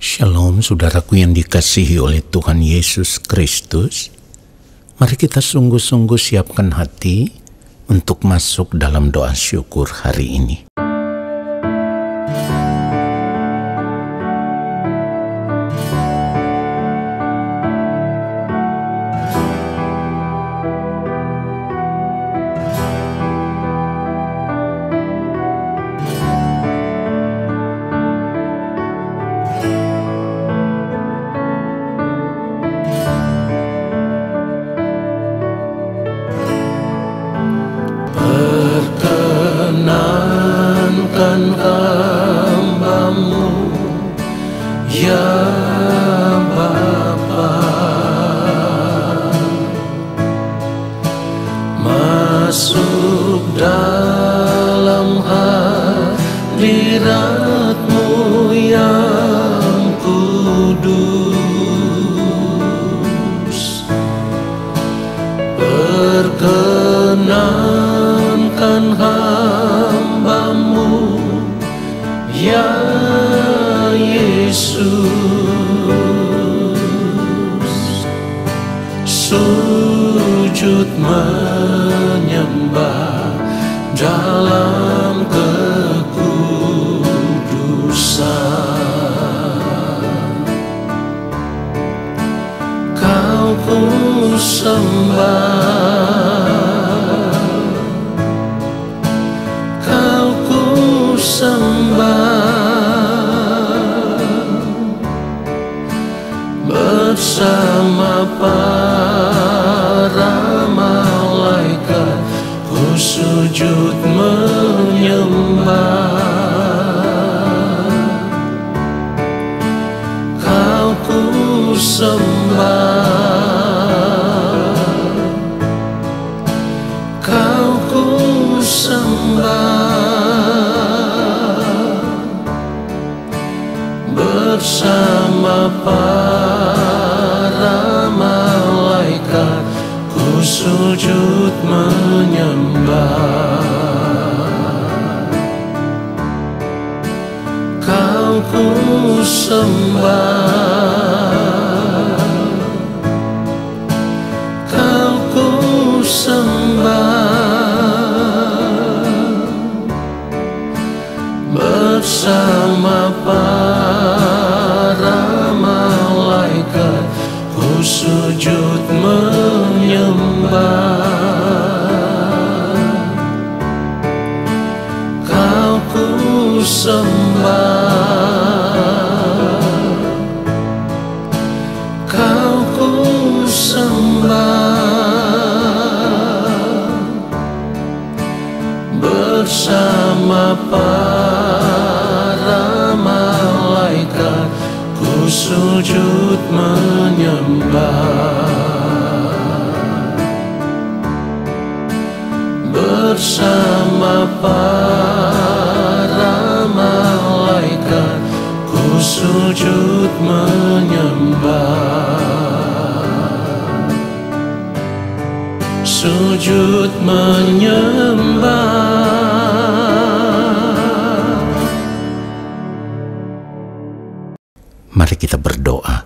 Shalom saudaraku yang dikasihi oleh Tuhan Yesus Kristus. Mari kita sungguh-sungguh siapkan hati untuk masuk dalam doa syukur hari ini. Perkenankan hamba-Mu, ya Bapa, masuk dalam hadirat-Mu yang kudus. Perkenankan hamba-Mu, ya Yesus, sujud menyembah dalam kekudusan. Kau ku sembah, Kau ku sembah, bersama para malaikat ku sujud menyembah. Kau ku sembah, Kau ku sembah, bersama para malaikat ku sujud menyembah. Kau ku sembah, Kau ku sembah, bersama para malaikat ku sujud menyembah. Kau ku sembah, Kau ku sembah, bersama para malaikat ku sujud menyembah. Bersama para malaikat ku sujud menyembah. Sujud menyembah. Mari kita berdoa.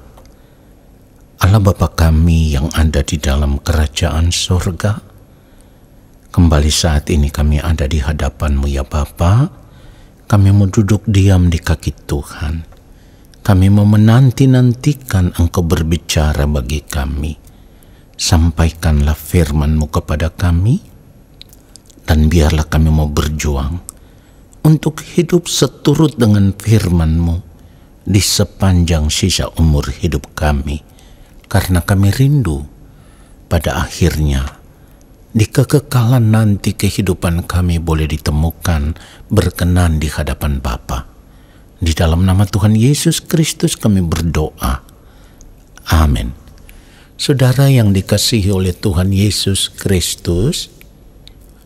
Allah Bapa kami yang ada di dalam kerajaan sorga, kembali saat ini kami ada di hadapan-Mu ya Bapa. Kami mau duduk diam di kaki Tuhan. Kami mau menanti-nantikan Engkau berbicara bagi kami. Sampaikanlah firman-Mu kepada kami, dan biarlah kami mau berjuang untuk hidup seturut dengan firman-Mu di sepanjang sisa umur hidup kami, karena kami rindu pada akhirnya di kekekalan nanti kehidupan kami boleh ditemukan berkenan di hadapan Bapa. Di dalam nama Tuhan Yesus Kristus kami berdoa. Amin. Saudara yang dikasihi oleh Tuhan Yesus Kristus,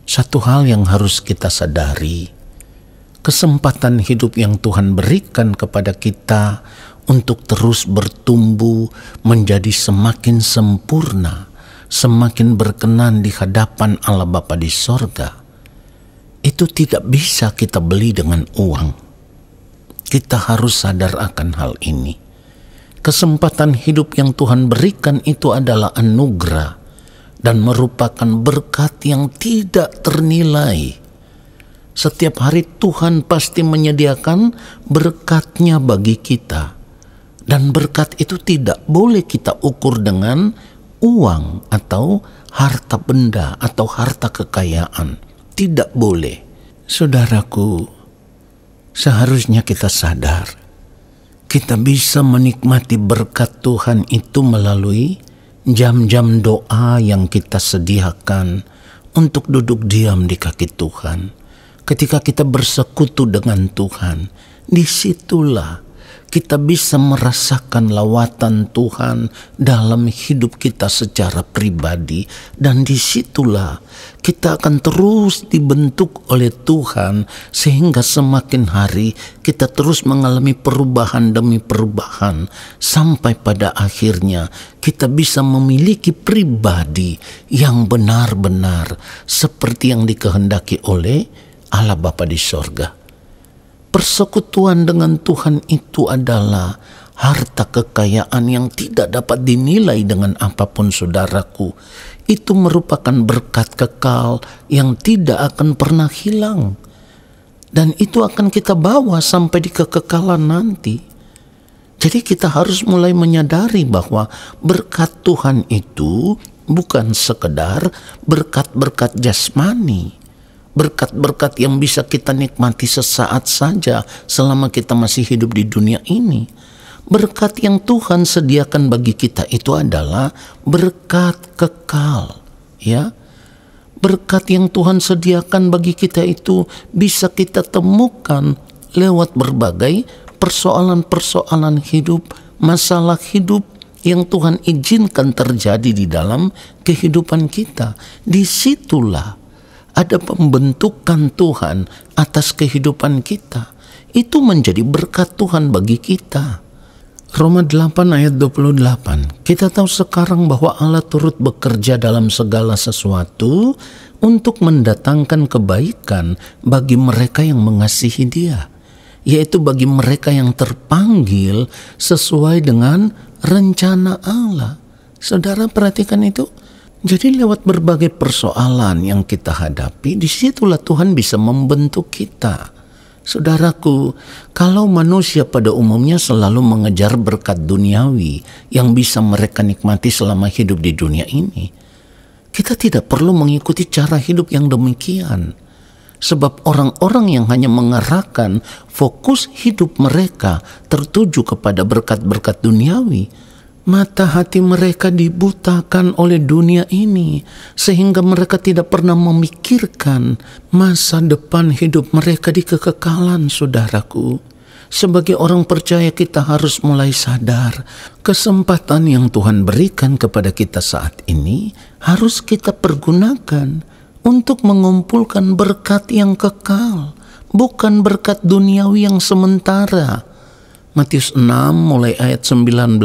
satu hal yang harus kita sadari, kesempatan hidup yang Tuhan berikan kepada kita untuk terus bertumbuh menjadi semakin sempurna, semakin berkenan di hadapan Allah Bapa di sorga, itu tidak bisa kita beli dengan uang. Kita harus sadar akan hal ini. Kesempatan hidup yang Tuhan berikan itu adalah anugerah dan merupakan berkat yang tidak ternilai. Setiap hari Tuhan pasti menyediakan berkat-Nya bagi kita. Dan berkat itu tidak boleh kita ukur dengan uang atau harta benda atau harta kekayaan. Tidak boleh. Saudaraku, seharusnya kita sadar, kita bisa menikmati berkat Tuhan itu melalui jam-jam doa yang kita sediakan untuk duduk diam di kaki Tuhan. Ketika kita bersekutu dengan Tuhan, disitulah kita bisa merasakan lawatan Tuhan dalam hidup kita secara pribadi, dan disitulah kita akan terus dibentuk oleh Tuhan sehingga semakin hari kita terus mengalami perubahan demi perubahan sampai pada akhirnya kita bisa memiliki pribadi yang benar-benar seperti yang dikehendaki oleh Allah Bapa di sorga. Persekutuan dengan Tuhan itu adalah harta kekayaan yang tidak dapat dinilai dengan apapun, saudaraku. Itu merupakan berkat kekal yang tidak akan pernah hilang. Dan itu akan kita bawa sampai di kekekalan nanti. Jadi kita harus mulai menyadari bahwa berkat Tuhan itu bukan sekedar berkat-berkat jasmani. Berkat-berkat yang bisa kita nikmati sesaat saja selama kita masih hidup di dunia ini. Berkat yang Tuhan sediakan bagi kita itu adalah berkat kekal, ya. Berkat yang Tuhan sediakan bagi kita itu bisa kita temukan lewat berbagai persoalan-persoalan hidup, masalah hidup yang Tuhan izinkan terjadi di dalam kehidupan kita. Disitulah ada pembentukan Tuhan atas kehidupan kita. Itu menjadi berkat Tuhan bagi kita. Roma 8 ayat 28. Kita tahu sekarang bahwa Allah turut bekerja dalam segala sesuatu untuk mendatangkan kebaikan bagi mereka yang mengasihi Dia, yaitu bagi mereka yang terpanggil sesuai dengan rencana Allah. Saudara perhatikan itu. Jadi lewat berbagai persoalan yang kita hadapi, disitulah Tuhan bisa membentuk kita. Saudaraku, kalau manusia pada umumnya selalu mengejar berkat duniawi yang bisa mereka nikmati selama hidup di dunia ini, kita tidak perlu mengikuti cara hidup yang demikian. Sebab orang-orang yang hanya mengarahkan fokus hidup mereka tertuju kepada berkat-berkat duniawi, mata hati mereka dibutakan oleh dunia ini, sehingga mereka tidak pernah memikirkan masa depan hidup mereka di kekekalan, saudaraku. Sebagai orang percaya kita harus mulai sadar, kesempatan yang Tuhan berikan kepada kita saat ini harus kita pergunakan untuk mengumpulkan berkat yang kekal, bukan berkat duniawi yang sementara. Matius 6 mulai ayat 19,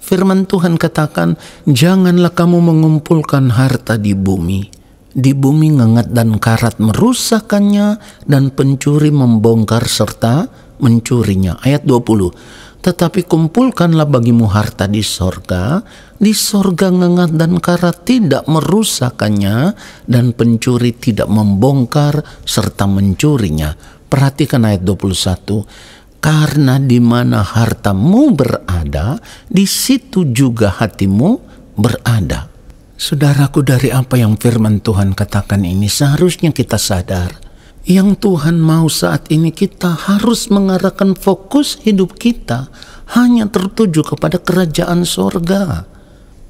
firman Tuhan katakan, janganlah kamu mengumpulkan harta di bumi. Di bumi ngengat dan karat merusakkannya, dan pencuri membongkar serta mencurinya. Ayat 20, tetapi kumpulkanlah bagimu harta di sorga. Di sorga ngengat dan karat tidak merusakkannya, dan pencuri tidak membongkar serta mencurinya. Perhatikan ayat 21. Karena di mana hartamu berada, di situ juga hatimu berada. Saudaraku, dari apa yang firman Tuhan katakan ini, seharusnya kita sadar, yang Tuhan mau saat ini kita harus mengarahkan fokus hidup kita hanya tertuju kepada kerajaan sorga.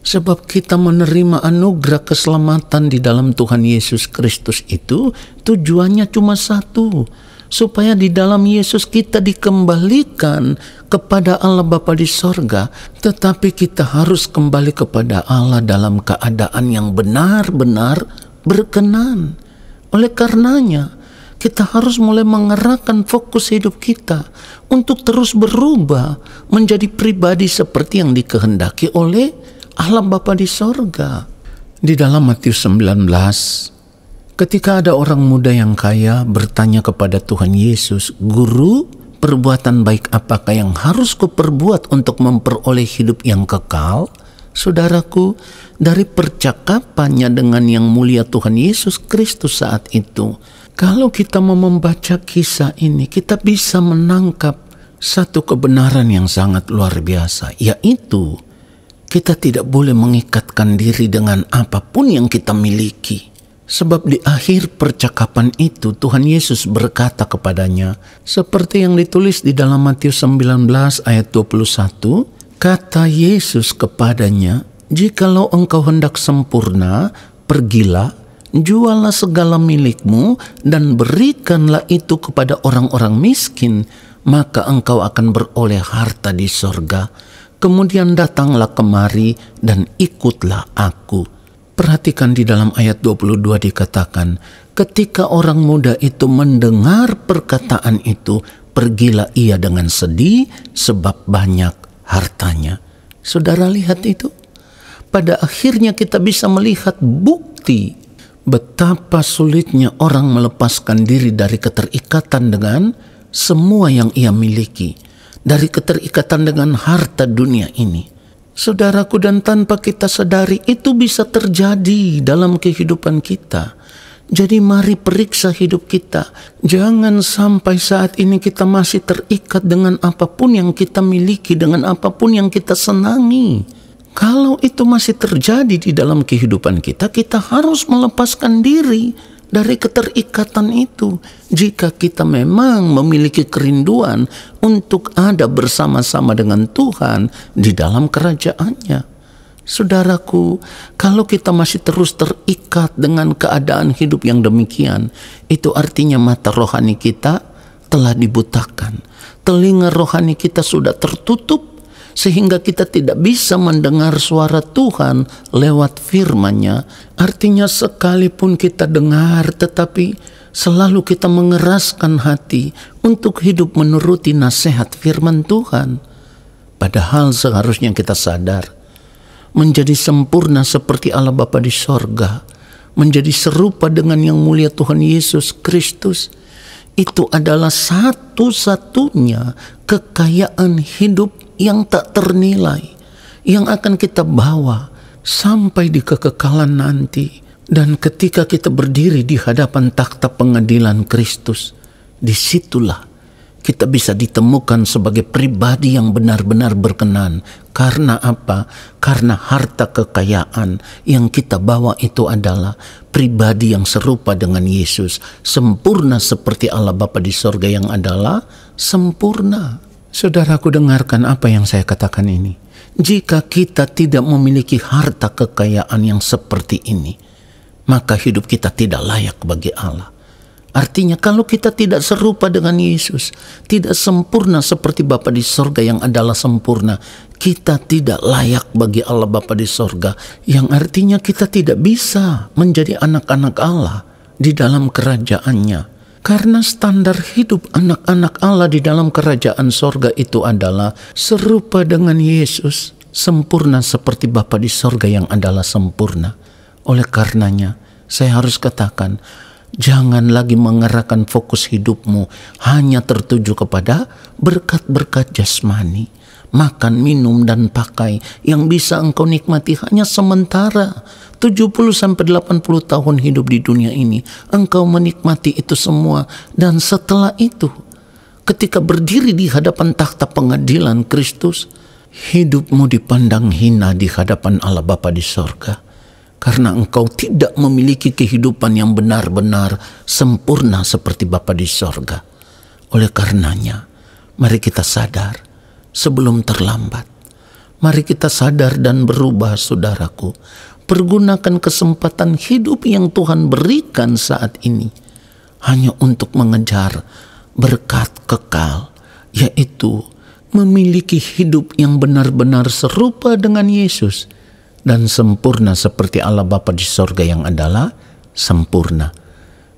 Sebab kita menerima anugerah keselamatan di dalam Tuhan Yesus Kristus itu tujuannya cuma satu, supaya di dalam Yesus kita dikembalikan kepada Allah Bapa di sorga. Tetapi kita harus kembali kepada Allah dalam keadaan yang benar-benar berkenan. Oleh karenanya, kita harus mulai mengerahkan fokus hidup kita untuk terus berubah menjadi pribadi seperti yang dikehendaki oleh Allah Bapa di sorga. Di dalam Matius 19, ketika ada orang muda yang kaya bertanya kepada Tuhan Yesus, Guru, perbuatan baik apakah yang harus kuperbuat untuk memperoleh hidup yang kekal? Saudaraku, dari percakapannya dengan yang mulia Tuhan Yesus Kristus saat itu, kalau kita mau membaca kisah ini, kita bisa menangkap satu kebenaran yang sangat luar biasa, yaitu kita tidak boleh mengikatkan diri dengan apapun yang kita miliki. Sebab di akhir percakapan itu Tuhan Yesus berkata kepadanya, seperti yang ditulis di dalam Matius 19 ayat 21, kata Yesus kepadanya, jikalau engkau hendak sempurna, pergilah, jualah segala milikmu dan berikanlah itu kepada orang-orang miskin, maka engkau akan beroleh harta di sorga. Kemudian datanglah kemari dan ikutlah aku. Perhatikan di dalam ayat 22 dikatakan, ketika orang muda itu mendengar perkataan itu, pergilah ia dengan sedih sebab banyak hartanya. Saudara lihat itu? Pada akhirnya kita bisa melihat bukti betapa sulitnya orang melepaskan diri dari keterikatan dengan semua yang ia miliki, dari keterikatan dengan harta dunia ini. Saudaraku, dan tanpa kita sadari itu bisa terjadi dalam kehidupan kita. Jadi mari periksa hidup kita. Jangan sampai saat ini kita masih terikat dengan apapun yang kita miliki, dengan apapun yang kita senangi. Kalau itu masih terjadi di dalam kehidupan kita, kita harus melepaskan diri dari keterikatan itu. Jika kita memang memiliki kerinduan untuk ada bersama-sama dengan Tuhan di dalam kerajaan-Nya. Saudaraku, kalau kita masih terus terikat dengan keadaan hidup yang demikian, itu artinya mata rohani kita telah dibutakan. Telinga rohani kita sudah tertutup, sehingga kita tidak bisa mendengar suara Tuhan lewat firman-Nya. Artinya sekalipun kita dengar, tetapi selalu kita mengeraskan hati untuk hidup menuruti nasihat firman Tuhan. Padahal seharusnya kita sadar, menjadi sempurna seperti Allah Bapa di sorga, menjadi serupa dengan yang mulia Tuhan Yesus Kristus, itu adalah satu-satunya kekayaan hidup yang tak ternilai, yang akan kita bawa sampai di kekekalan nanti. Dan ketika kita berdiri di hadapan takhta pengadilan Kristus, disitulah kita bisa ditemukan sebagai pribadi yang benar-benar berkenan. Karena apa? Karena harta kekayaan yang kita bawa itu adalah pribadi yang serupa dengan Yesus, sempurna seperti Allah Bapa di sorga yang adalah sempurna. Saudaraku, dengarkan apa yang saya katakan ini. Jika kita tidak memiliki harta kekayaan yang seperti ini, maka hidup kita tidak layak bagi Allah. Artinya kalau kita tidak serupa dengan Yesus, tidak sempurna seperti Bapa di sorga yang adalah sempurna, kita tidak layak bagi Allah Bapa di sorga, yang artinya kita tidak bisa menjadi anak-anak Allah di dalam kerajaan-Nya. Karena standar hidup anak-anak Allah di dalam kerajaan sorga itu adalah serupa dengan Yesus, sempurna seperti Bapa di sorga yang adalah sempurna. Oleh karenanya, saya harus katakan, jangan lagi mengarahkan fokus hidupmu hanya tertuju kepada berkat-berkat jasmani, makan, minum, dan pakai yang bisa engkau nikmati hanya sementara. 70-80 tahun hidup di dunia ini, engkau menikmati itu semua. Dan setelah itu, ketika berdiri di hadapan takhta pengadilan Kristus, hidupmu dipandang hina di hadapan Allah Bapa di sorga. Karena engkau tidak memiliki kehidupan yang benar-benar sempurna seperti Bapa di sorga. Oleh karenanya, mari kita sadar sebelum terlambat. Mari kita sadar dan berubah, saudaraku. Pergunakan kesempatan hidup yang Tuhan berikan saat ini hanya untuk mengejar berkat kekal, yaitu memiliki hidup yang benar-benar serupa dengan Yesus dan sempurna seperti Allah Bapa di sorga yang adalah sempurna.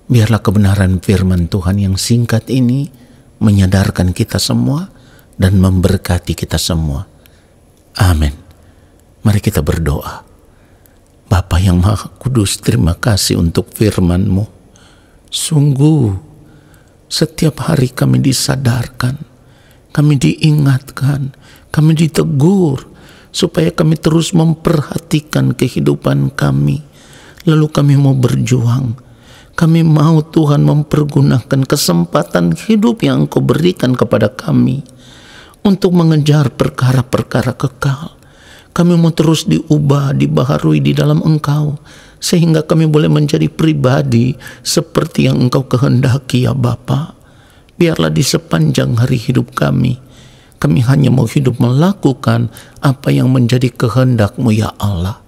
Biarlah kebenaran firman Tuhan yang singkat ini menyadarkan kita semua dan memberkati kita semua. Amin. Mari kita berdoa. Bapa yang Maha Kudus, terima kasih untuk firman-Mu. Sungguh, setiap hari kami disadarkan kami diingatkan, kami ditegur, supaya kami terus memperhatikan kehidupan kami. Lalu kami mau berjuang. Kami mau Tuhan mempergunakan kesempatan hidup yang Engkau berikan kepada kami untuk mengejar perkara-perkara kekal. Kami mau terus diubah, dibaharui di dalam Engkau, sehingga kami boleh menjadi pribadi seperti yang Engkau kehendaki, ya Bapa. Biarlah di sepanjang hari hidup kami hanya mau hidup melakukan apa yang menjadi kehendak-Mu, ya Allah.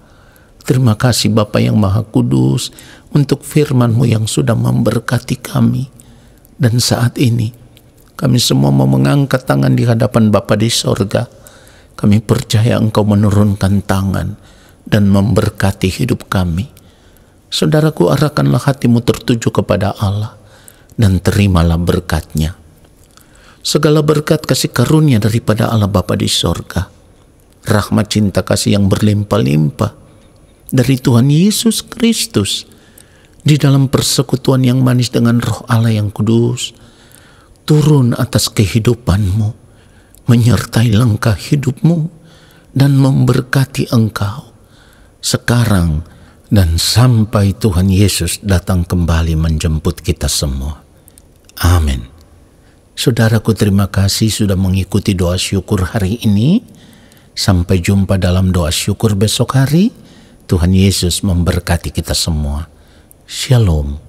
Terima kasih Bapa yang Maha Kudus untuk firman-Mu yang sudah memberkati kami. Dan saat ini kami semua mau mengangkat tangan di hadapan Bapa di sorga. Kami percaya Engkau menurunkan tangan dan memberkati hidup kami. Saudaraku, arahkanlah hatimu tertuju kepada Allah dan terimalah berkat-Nya. Segala berkat kasih karunia daripada Allah Bapa di sorga, rahmat cinta kasih yang berlimpah-limpah dari Tuhan Yesus Kristus di dalam persekutuan yang manis dengan Roh Allah yang kudus, turun atas kehidupanmu, menyertai langkah hidupmu, dan memberkati engkau sekarang dan sampai Tuhan Yesus datang kembali menjemput kita semua. Amin. Saudaraku, terima kasih sudah mengikuti doa syukur hari ini. Sampai jumpa dalam doa syukur besok hari. Tuhan Yesus memberkati kita semua. Shalom.